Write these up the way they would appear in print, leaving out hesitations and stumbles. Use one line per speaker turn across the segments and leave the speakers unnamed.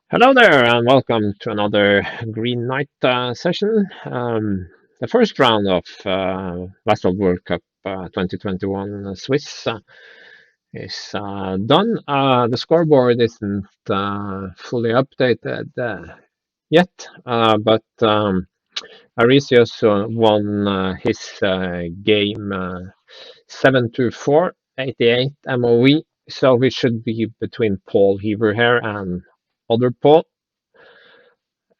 Hello there, and welcome to another Green Knight session. The first round of Vassal World Cup 2021 Swiss is done. The scoreboard isn't fully updated yet, but Orisius won his game 7-4, 88 MOE, so we should be between Paul Heaver here and other Paul.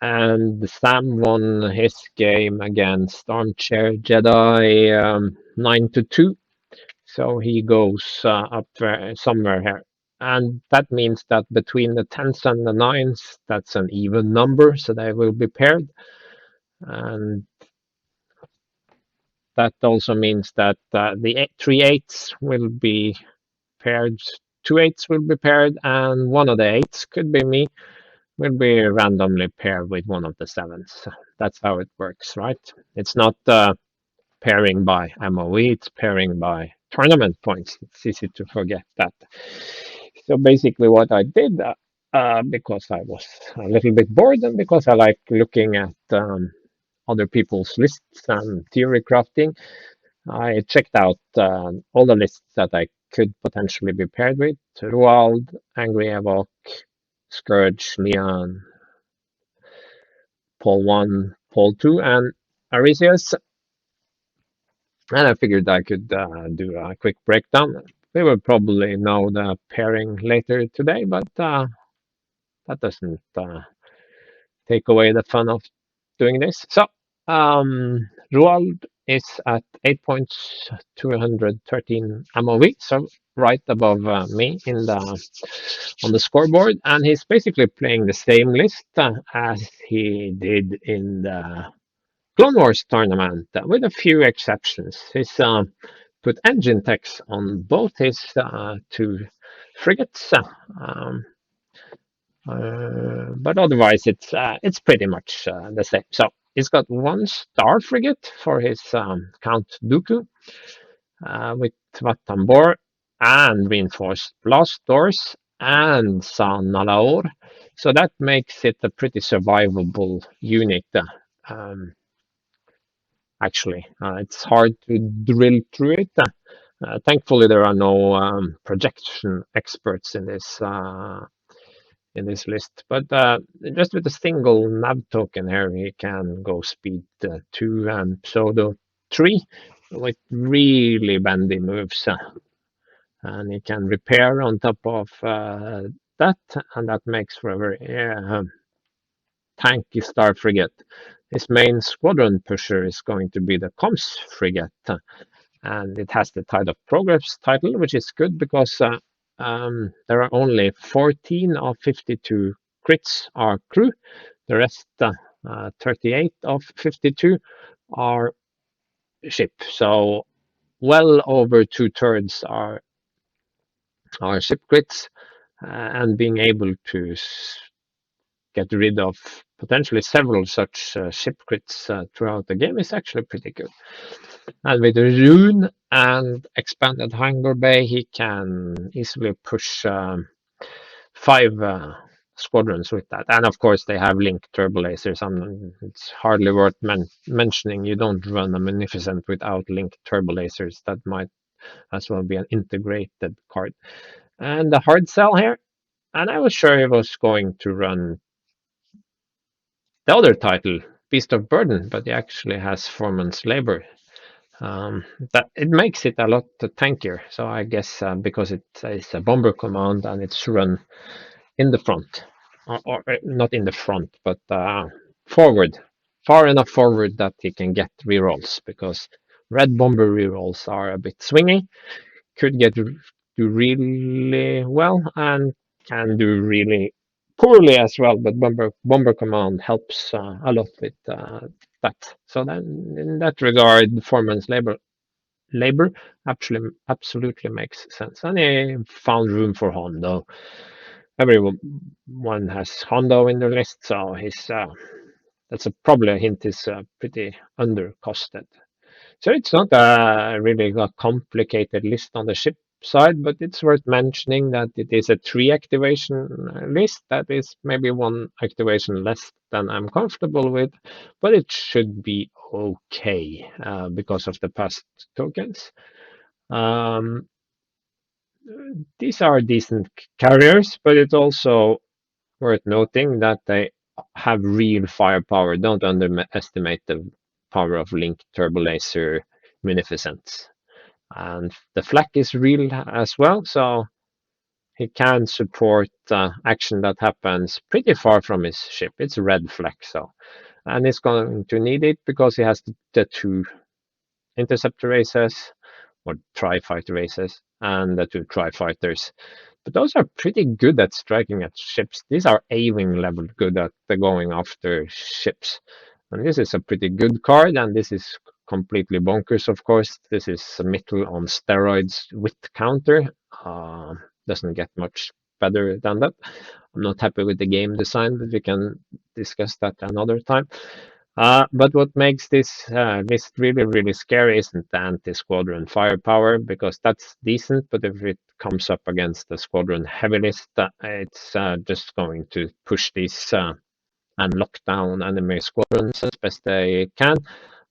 And Sam won his game against Armchair Jedi 9-2. So he goes up there, somewhere here. And that means that between the tens and the nines, that's an even number, so they will be paired. And that also means that the three eights will be paired, two eights will be paired, and one of the eights could be me will be randomly paired with one of the sevens. That's how it works, right? It's not pairing by MOE, it's pairing by tournament points. It's easy to forget that. So basically, what I did, because I was a little bit bored and because I like looking at other people's lists and theory crafting, I checked out all the lists that I could potentially be paired with: Rual, Angry Evoke, Scourge, Leon, Paul 1, Paul 2, and Arisius. And I figured I could do a quick breakdown. We will probably know the pairing later today, but that doesn't take away the fun of doing this. So, Rual is at 8 points, 213 MOV, so right above me in the on the scoreboard, and he's basically playing the same list as he did in the Clone Wars tournament, with a few exceptions. He's put engine techs on both his two frigates, but otherwise it's pretty much the same. So he's got one star frigate for his Count Dooku with Vatambor and reinforced blast doors and San Nalaor. So that makes it a pretty survivable unit. Um, Actually. It's hard to drill through it. Thankfully, there are no projection experts in this list. But just with a single nav token here, he can go speed 2 and pseudo 3 with really bendy moves. And he can repair on top of that, and that makes for a very tanky star frigate. His main squadron pusher is going to be the Comms frigate, and it has the Tide of Progress title, which is good because there are only 14 of 52 crits are crew. The rest, 38 of 52, are ship. So well over two-thirds are ship crits, and being able to get rid of potentially several such ship crits throughout the game is actually pretty good. And with Rune and expanded Hangar Bay, he can easily push 5 squadrons with that. And of course, they have linked turbo lasers. It's hardly worth mentioning. You don't run a Munificent without linked turbo lasers. That might as well be an integrated card. And the hard sell here, and I was sure he was going to run the other title, Beast of Burden, but he actually has Foreman's Labor. That it makes it a lot tankier. So I guess because it's a bomber command and it's run in the front, or not in the front, but forward, far enough forward that he can get rerolls. Because red bomber rerolls are a bit swingy, could do really well and can do really poorly as well. But bomber command helps a lot with that. So then, in that regard, Foreman's labor actually absolutely makes sense. And he found room for Hondo. Everyone has Hondo in their list, so he's that's probably a hint is pretty undercosted. So it's not really a complicated list on the ship side, but it's worth mentioning that it is a 3 activation list. That is maybe 1 activation less than I'm comfortable with, but it should be okay because of the past tokens. Um, these are decent carriers, but it's also worth noting that they have real firepower. Don't underestimate the power of Link Turbo Laser Munificence. And the flak is real as well, so he can support action that happens pretty far from his ship. It's red flak, so and he's going to need it because he has the 2 interceptor races or tri-fighter races and the 2 tri-fighters. But those are pretty good at striking at ships. These are A-wing level good at going after ships. And this is a pretty good card, and this is completely bonkers, of course. This is Mittel on steroids with counter. Doesn't get much better than that. I'm not happy with the game design, but we can discuss that another time. But what makes this list really, really scary isn't the anti-squadron firepower, because that's decent, but if it comes up against the squadron heavy list, it's just going to push these and lock down enemy squadrons as best they can.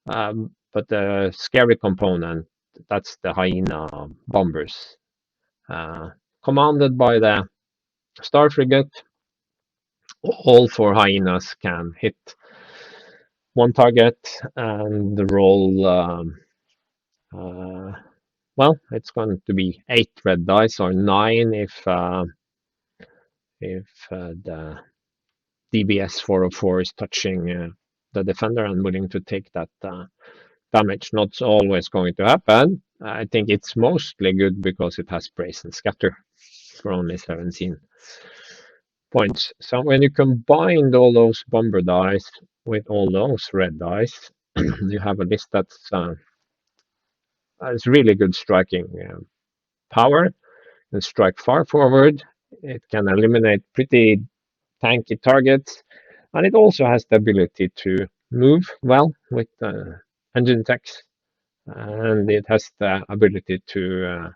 But the scary component, that's the hyena bombers. Commanded by the Star Frigate, all 4 hyenas can hit 1 target, and the roll, well, it's going to be 8 red dice or 9 if the DBS 404 is touching the defender and willing to take that damage. Not always going to happen. I think it's mostly good because it has brace and scatter for only 17 points. So when you combine all those bomber dice with all those red dice, you have a list that's really good striking power and strike far forward. It can eliminate pretty tanky targets, and it also has the ability to move well with engine techs, and it has the ability to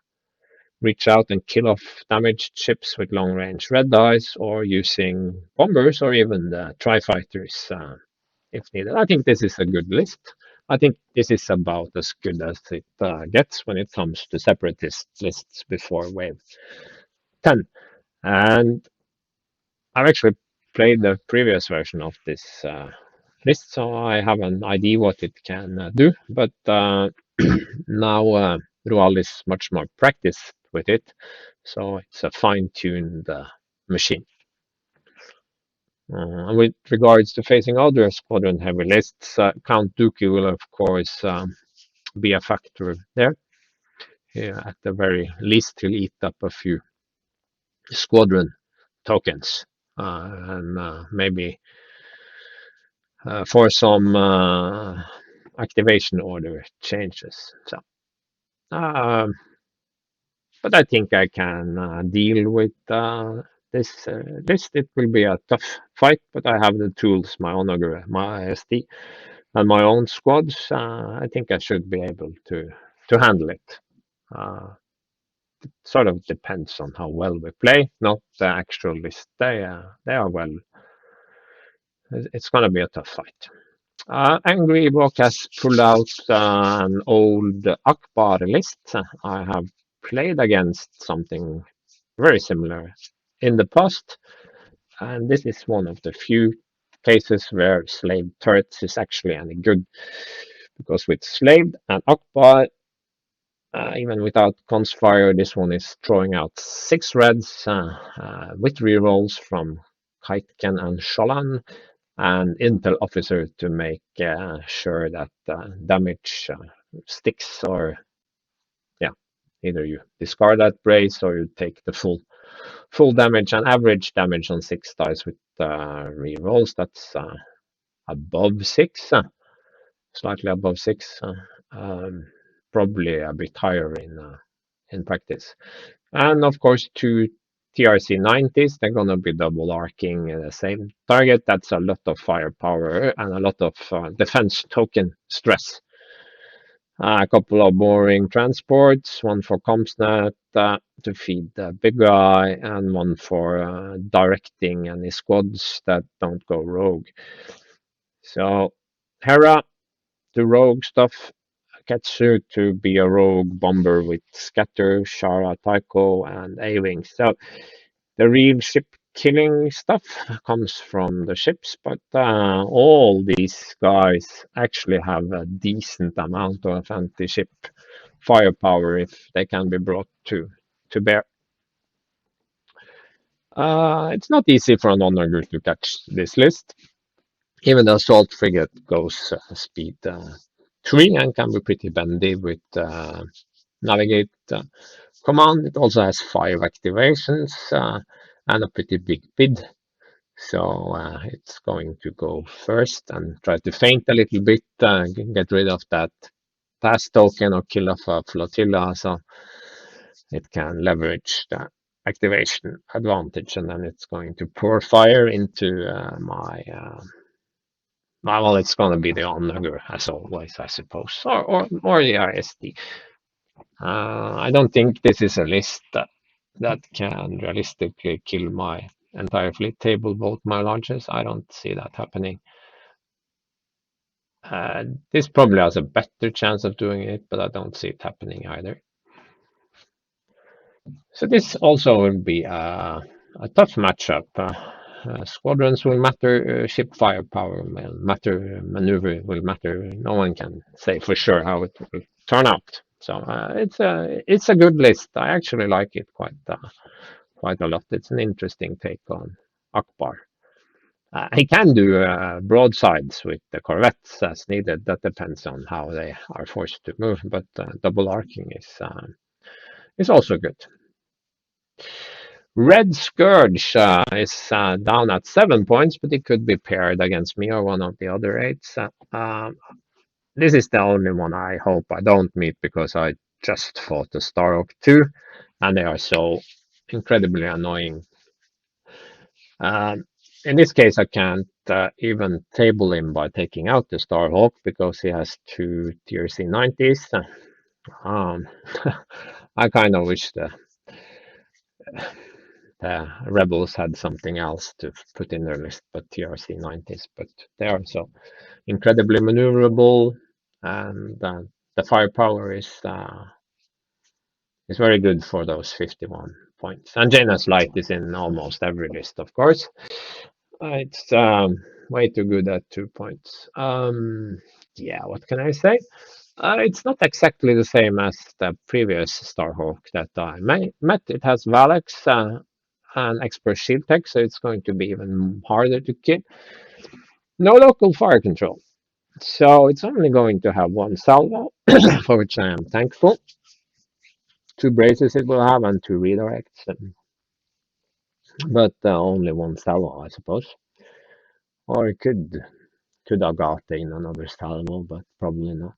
reach out and kill off damaged ships with long range red dice or using bombers or even the tri-fighters if needed. I think this is a good list. I think this is about as good as it gets when it comes to separatist lists before wave 10. And I've actually played the previous version of this list, so I have an idea what it can do. But now Rual is much more practiced with it, so it's a fine-tuned machine. With regards to facing other squadron heavy lists, Count Dooku will of course be a factor there. Yeah, at the very least, he'll eat up a few squadron tokens and maybe for some activation order changes. So, but I think I can deal with this list. It will be a tough fight, but I have the tools, my Honor, my SD, and my own squads. I think I should be able to handle it. Sort of depends on how well we play, not the actual list. They are well. It's going to be a tough fight. Angry Walk has pulled out an old Akbar list. I have played against something very similar in the past, and this is one of the few cases where slave turrets is actually any good, because with slave and Akbar, even without Consfire, this one is throwing out 6 reds with rerolls from Kraken and Sholan, and Intel officer to make sure that damage sticks, or yeah, either you discard that brace or you take the full damage, and average damage on 6 dice with rerolls. That's above 6, slightly above 6, probably a bit higher in practice. And of course, 2 TRC 90s, they're going to be double arcing the same target. That's a lot of firepower and a lot of defense token stress. A couple of boring transports, one for Comsnet to feed the big guy, and one for directing any squads that don't go rogue. So Hera, the rogue stuff, Ketsu to be a rogue bomber with Scatter, Shara, Tycho, and A-Wing. So the real ship killing stuff comes from the ships, but all these guys actually have a decent amount of anti-ship firepower if they can be brought to bear. It's not easy for an honor group to catch this list. Even the assault frigate goes speed 3 and can be pretty bendy with navigate command. It also has 5 activations and a pretty big bid. So it's going to go first and try to feint a little bit, get rid of that pass token or kill off a flotilla. So it can leverage the activation advantage, and then it's going to pour fire into well, it's going to be the onlogger as always, I suppose, or the ISD. I don't think this is a list that can realistically kill my entire fleet table, both my launches. I don't see that happening. This probably has a better chance of doing it, but I don't see it happening either. So this also will be a tough matchup. Squadrons will matter, ship firepower will matter, maneuver will matter. No one can say for sure how it will turn out. So it's a good list. I actually like it quite a lot. It's an interesting take on Akbar. He can do broadsides with the corvettes as needed. That depends on how they are forced to move. But double arcing is also good. Red Scourge is down at 7 points, but it could be paired against me or one of the other 8s. This is the only one I hope I don't meet because I just fought the Starhawk 2 and they are so incredibly annoying. In this case, I can't even table him by taking out the Starhawk because he has 2 tier C90s. I kind of wish the rebels had something else to put in their list but TRC 90s, but they are so incredibly maneuverable, and the firepower is very good for those 51 points. And Jaina's Light is in almost every list, of course. It's way too good at 2 points. Yeah, what can I say? It's not exactly the same as the previous Starhawk that I met. It has Valex and expert shield tech, so it's going to be even harder to kill. No local fire control, so it's only going to have 1 salvo, for which I am thankful. 2 braces it will have and 2 redirects, but only 1 salvo, I suppose. Or it could have got in another salvo, but probably not.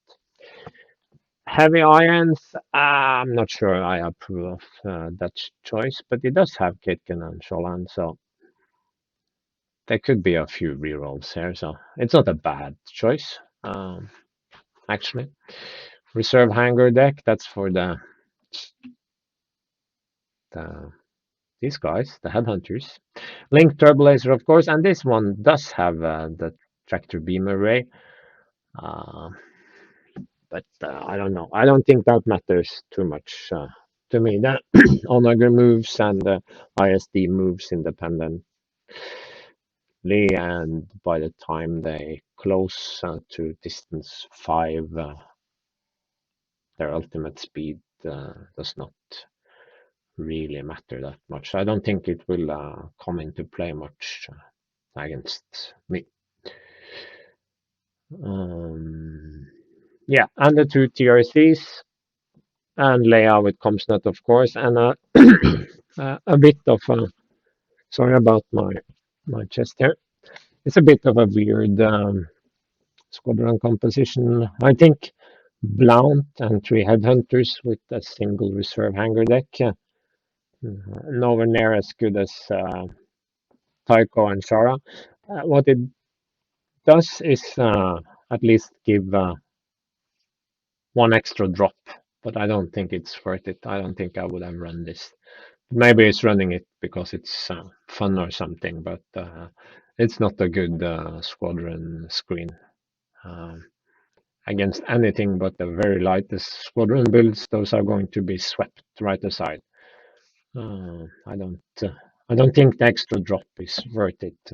Heavy irons, I'm not sure I approve of that choice, but it does have Kitken and Sholan, so there could be a few rerolls here, so it's not a bad choice, actually. Reserve hanger deck, that's for these guys, the headhunters. Link Turbolaser, of course, and this one does have the tractor beam array. But I don't know. I don't think that matters too much to me. That Onager moves and ISD moves independently, and by the time they close to distance 5, their ultimate speed does not really matter that much. I don't think it will come into play much against me. Yeah, and the 2 TRCs and Leia with Comsnet, of course, and a bit of sorry about my chest here. It's a bit of a weird squadron composition. I think Blount and 3 headhunters with a single reserve hanger deck. Nowhere near as good as Tycho and Shara. What it does is at least give one extra drop, but I don't think it's worth it. I don't think I would have run this. Maybe it's running it because it's fun or something, but it's not a good squadron screen. Um, Against anything but the very lightest squadron builds, those are going to be swept right aside. Uh, I don't. I don't think the extra drop is worth it.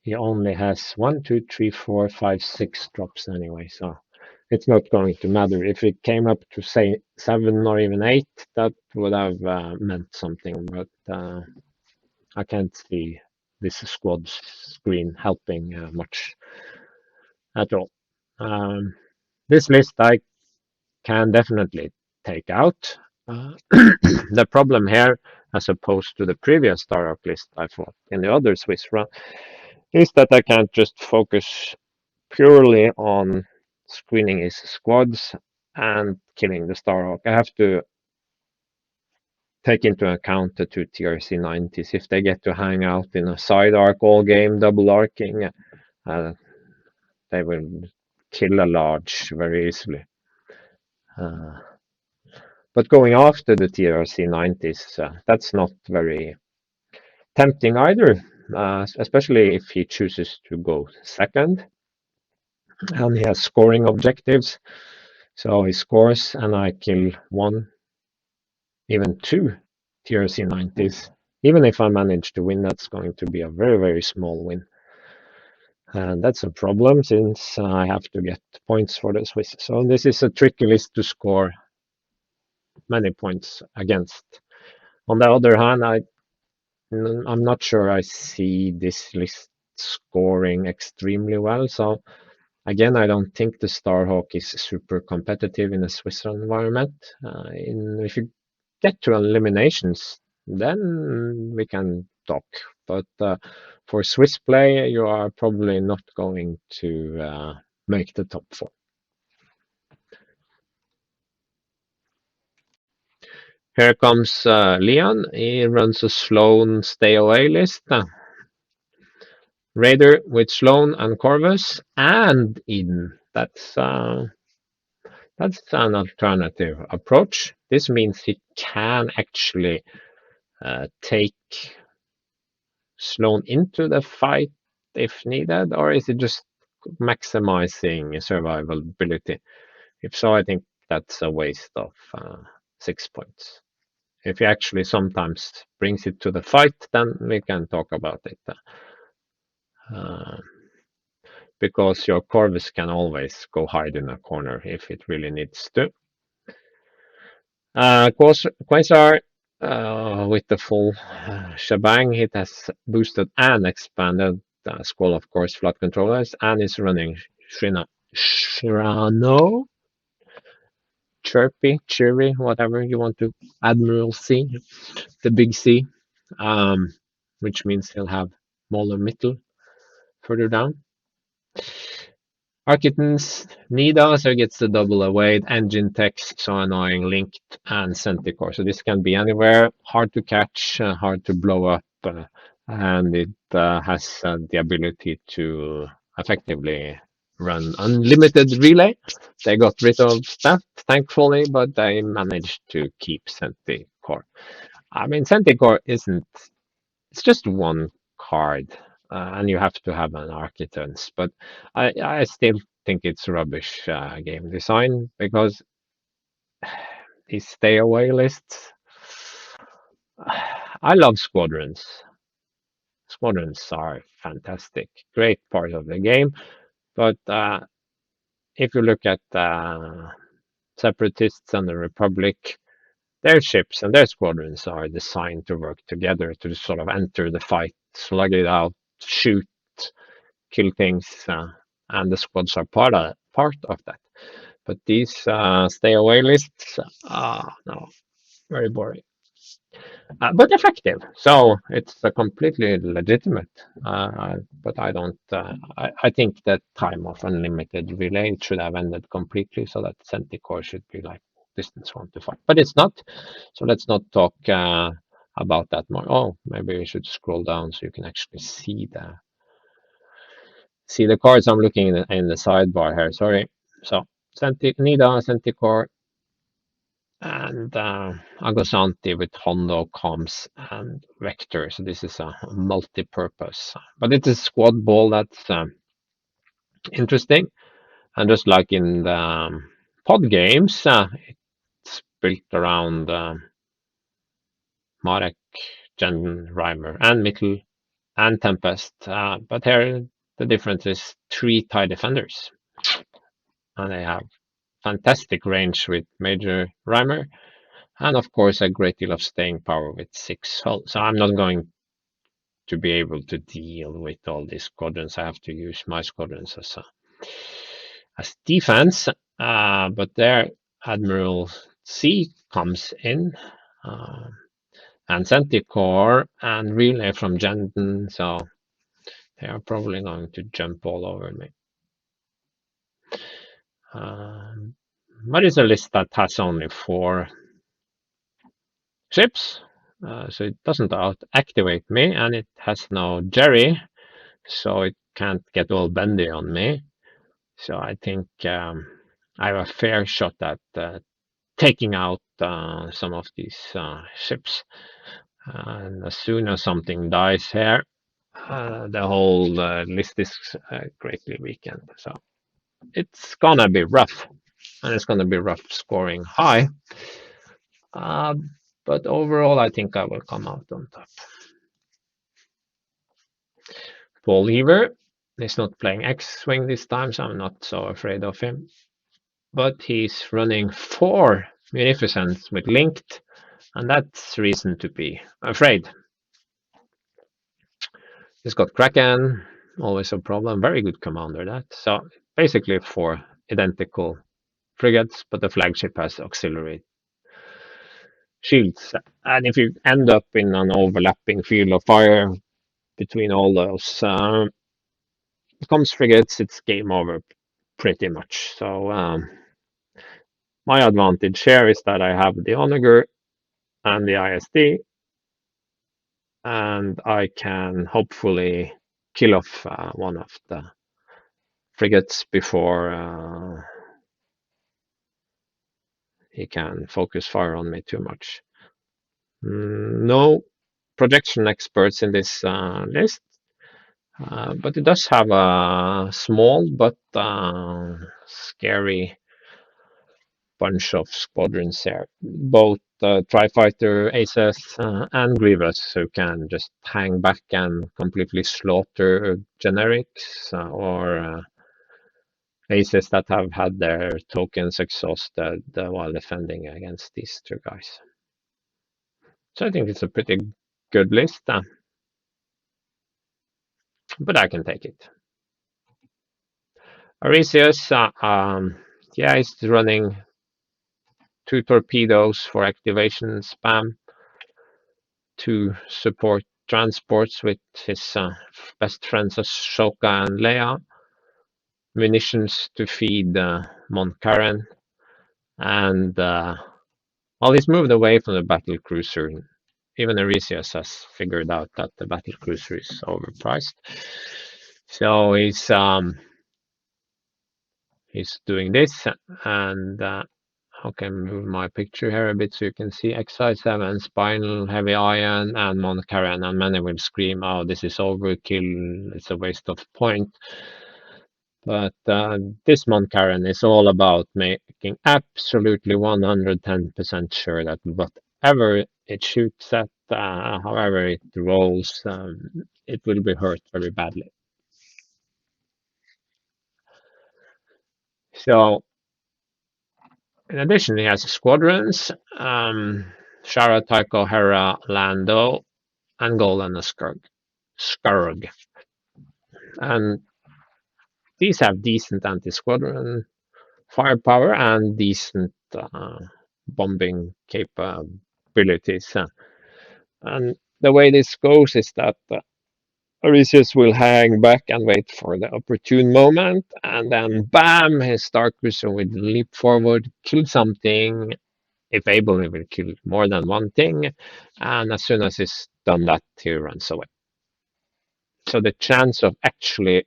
He only has 1, 2, 3, 4, 5, 6 drops anyway, so it's not going to matter. If it came up to say 7 or even 8, that would have meant something, but I can't see this squad screen helping much at all. Um, this list I can definitely take out. The problem here, as opposed to the previous Star Arc list I fought in the other Swiss run, is that I can't just focus purely on screening his squads and killing the Star Arc. I have to take into account the two TRC 90s. If they get to hang out in a side arc all game, double arcing, they will kill a large very easily. Uh, but going after the TRC 90s, that's not very tempting either, especially if he chooses to go second and he has scoring objectives. So he scores and I kill 1, even 2 TRC 90s. Even if I manage to win, that's going to be a very, very small win. And that's a problem since I have to get points for the Swiss. So this is a tricky list to score many points against. On the other hand, I'm not sure I see this list scoring extremely well. So again, I don't think the Starhawk is super competitive in a Swiss environment. If you get to eliminations, then we can talk. But for Swiss play, you are probably not going to make the top 4. Here comes Leon. He runs a Sloan stay away list. Raider with Sloan and Corvus and Eden. That's an alternative approach. This means he can actually take Sloan into the fight if needed, or is it just maximizing survivability? If so, I think that's a waste of 6 points. If he actually sometimes brings it to the fight, then we can talk about it. Uh, because your Corvus can always go hide in a corner if it really needs to. Quasar, with the full shebang, it has boosted and expanded Squall, of course, flat controllers, and is running Shirano, Chirpy, Cheery, whatever you want to, Admiral C, the big C, which means he'll have Moller Mittel further down. Architens, Nida, so gets the double away, engine text, so annoying, linked, and Centicore. So this can be anywhere, hard to catch, hard to blow up, and it has the ability to effectively run unlimited relay. They got rid of that, thankfully, but they managed to keep Centicore. I mean, Centicore isn't, it's just one card, and you have to have an Architens, but I still think it's rubbish game design because these stay away lists. I love squadrons. Squadrons are fantastic, great part of the game, but if you look at Separatists and the Republic, their ships and their squadrons are designed to work together to sort of enter the fight, slug it out, shoot, kill things, and the squads are part of that. But these stay away lists, no, very boring. But effective, so it's completely legitimate. But I don't. I think that time of unlimited relay should have ended completely, so that Centicore should be like distance 1 to 5. But it's not. So let's not talk about that more. Oh, maybe we should scroll down so you can actually see the cards. I'm looking in the sidebar here. Sorry. So Nida, Centicore, and Agosanti with Hondo, Comms, and Vector. So this is a multi-purpose. But it's a squad ball that's interesting. And just like in the pod games, it's built around Marek, Jen, Reimer, and Mittel, and Tempest. But here the difference is 3 TIE defenders. And they have fantastic range with Major Reimer, and of course a great deal of staying power with 6 hull. So I'm not going to be able to deal with all these squadrons. I have to use my squadrons as defense. But there Admiral C comes in, and Centicore and Relay from Jenton, so they are probably going to jump all over me. But it's a list that has only 4 ships, so it doesn't activate me, and it has no Jerry, so it can't get all bendy on me. So I think I have a fair shot at taking out some of these ships. And as soon as something dies here, the whole list is greatly weakened. So it's gonna be rough, and it's gonna be rough scoring high. But overall, I think I will come out on top. Paul Heaver is not playing X-Wing this time, so I'm not so afraid of him. But he's running 4 Munificents with Linked, and that's reason to be afraid. He's got Kraken, always a problem. Very good commander, that. So basically 4 identical frigates, but the flagship has auxiliary shields. And if you end up in an overlapping field of fire between all those comes frigates, it's game over pretty much. So my advantage here is that I have the Onager and the ISD, and I can hopefully kill off one of the frigates before he can focus fire on me too much. No projection experts in this list, but it does have a small but scary bunch of squadrons here. Both Tri-Fighter Aces and Grievous, who can just hang back and completely slaughter generics, or Aces that have had their tokens exhausted while defending against these 2 guys. So I think it's a pretty good list, but I can take it. Orisius, yeah, he's running 2 torpedoes for activation spam to support transports with his best friends Ashoka and Leia, munitions to feed Mon Karen, and well, he's moved away from the battle cruiser. Even Orisius has figured out that the battle cruiser is overpriced, so he's doing this, and okay, move my picture here a bit so you can see XI7, Spinal, Heavy Iron, and Mon Karen, and many will scream, oh, this is overkill, it's a waste of point. But this Mon Karen is all about making absolutely 110% sure that whatever it shoots at, however it rolls, it will be hurt very badly. So, in addition, he has squadrons, Shara, Tycho, Hera, Lando, and Golan and Scourge. And these have decent anti-squadron firepower and decent bombing capabilities. And the way this goes is that Orisius will hang back and wait for the opportune moment, and then bam, his Star Cruiser will leap forward, kill something. If able, he will kill more than one thing, and as soon as he's done that, he runs away. So the chance of actually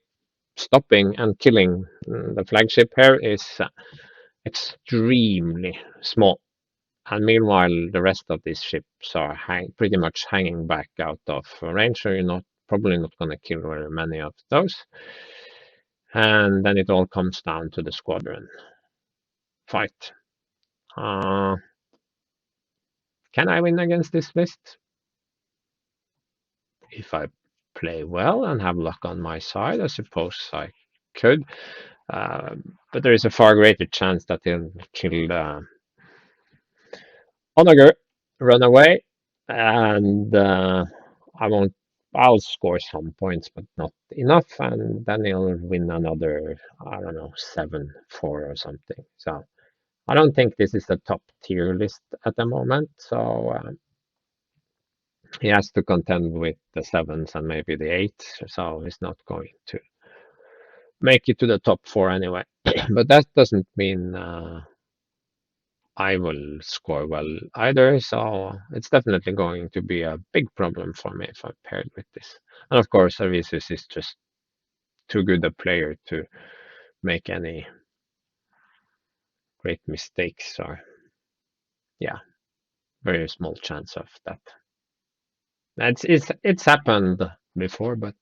stopping and killing the flagship here is extremely small. And meanwhile, the rest of these ships are pretty much hanging back out of range, so you're probably not going to kill very many of those. And then it all comes down to the squadron fight. Uh, can I win against this list? If I play well and have luck on my side, I suppose I could. But there is a far greater chance that he'll kill Onager, run away, and I won't. I'll score some points, but not enough, and then he'll win another, I don't know, 7-4 or something. So I don't think this is the top tier list at the moment. So he has to contend with the sevens and maybe the eights. So he's not going to make it to the top four anyway. But that doesn't mean I will score well either. So it's definitely going to be a big problem for me if I'm paired with this. And of course, Orisius is just too good a player to make any great mistakes, or yeah, very small chance of that. It's happened before, but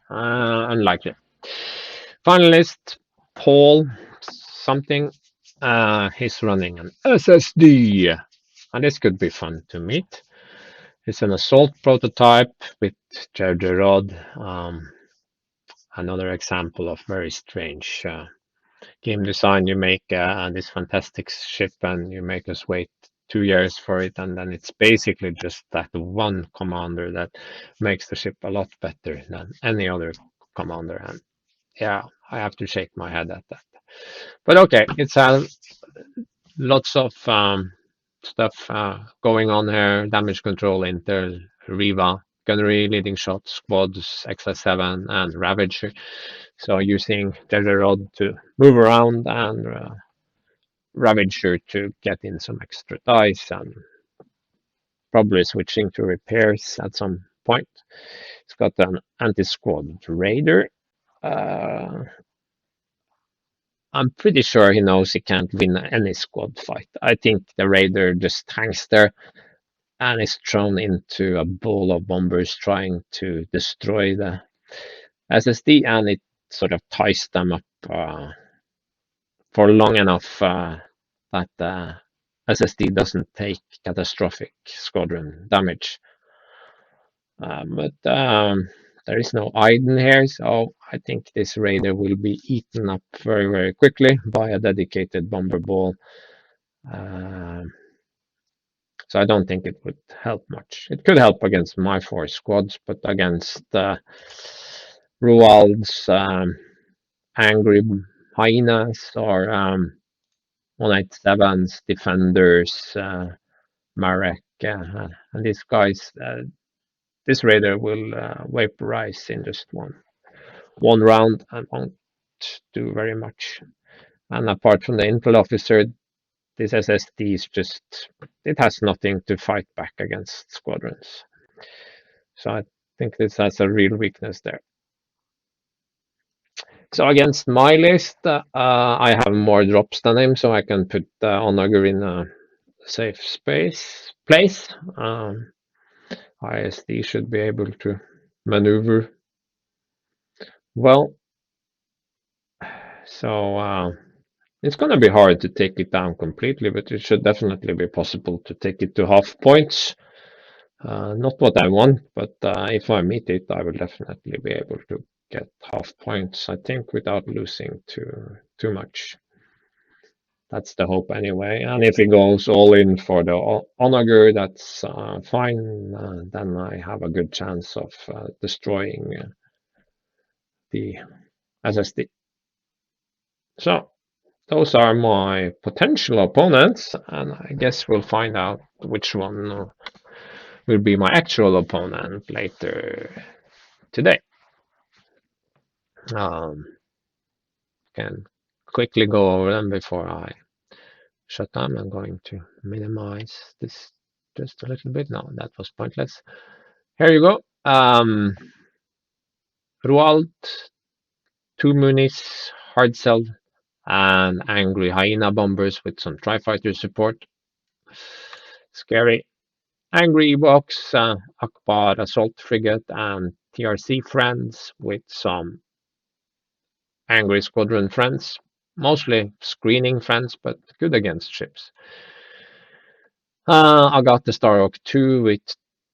unlikely. Finalist Paul something. He's running an SSD, and this could be fun to meet. It's an assault prototype with Jar Rod. Another example of very strange game design. You make this fantastic ship, and you make us wait 2 years for it, and then it's basically just that one commander that makes the ship a lot better than any other commander. And yeah, I have to shake my head at that. But okay, it's lots of stuff going on here. Damage control, intel, Riva, gunnery, leading shots, squads, XS7, and Ravager. So using Desert Rod to move around, and Ravager to get in some extra dice, and probably switching to repairs at some point. It's got an anti-squad raider. I'm pretty sure he knows he can't win any squad fight. I think the raider just hangs there and is thrown into a ball of bombers trying to destroy the SSD, and it sort of ties them up for long enough that the SSD doesn't take catastrophic squadron damage. But there is no Aiden here, so I think this raider will be eaten up very, very quickly by a dedicated bomber ball. So I don't think it would help much. It could help against my 4 squads, but against Rual's angry hyenas, or 187's defenders, Marek, and these guys, this raider will vaporize in just one round and won't do very much. And apart from the intel officer, this SSD is just, it has nothing to fight back against squadrons. So I think this has a real weakness there. So against my list, I have more drops than him, so I can put Onager in a safe place. ISD should be able to maneuver well. So it's going to be hard to take it down completely, but it should definitely be possible to take it to half points. Not what I want, but if I meet it, I will definitely be able to get half points, I think, without losing too much. That's the hope anyway. And if he goes all in for the Onager, that's fine. Then I have a good chance of destroying the SSD. So those are my potential opponents, and I guess we'll find out which one will be my actual opponent later today. Can quickly go over them before I shut down. I'm going to minimize this just a little bit. No, that was pointless. Here you go. Rual, 2 munis, hard sell, and angry hyena bombers with some tri-fighter support. Scary. Angry Ewoks, Akbar assault frigate, and TRC friends with some angry squadron friends. Mostly screening friends, but good against ships. I got the Starhawk 2 with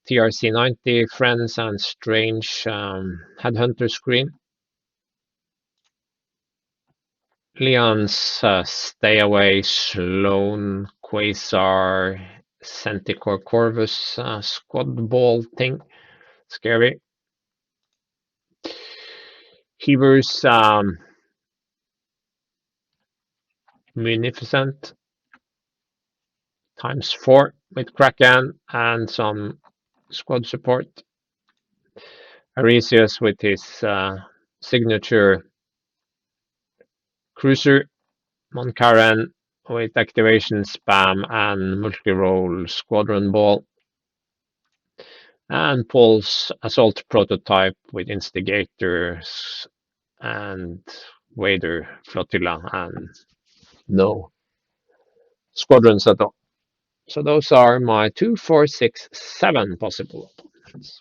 TRC 90 friends and strange headhunter screen. Leon's Stay Away, Sloan, Quasar, Centicore Corvus squad ball thing. Scary. Heaver's Munificent times 4 with Kraken and some squad support. Orisius with his signature cruiser. Monkaren with activation spam and multi-role squadron ball. And Paul's assault prototype with instigators and Wader flotilla and no squadrons at all. So those are my 2, 4, 6, 7 possible opponents.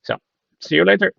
So see you later.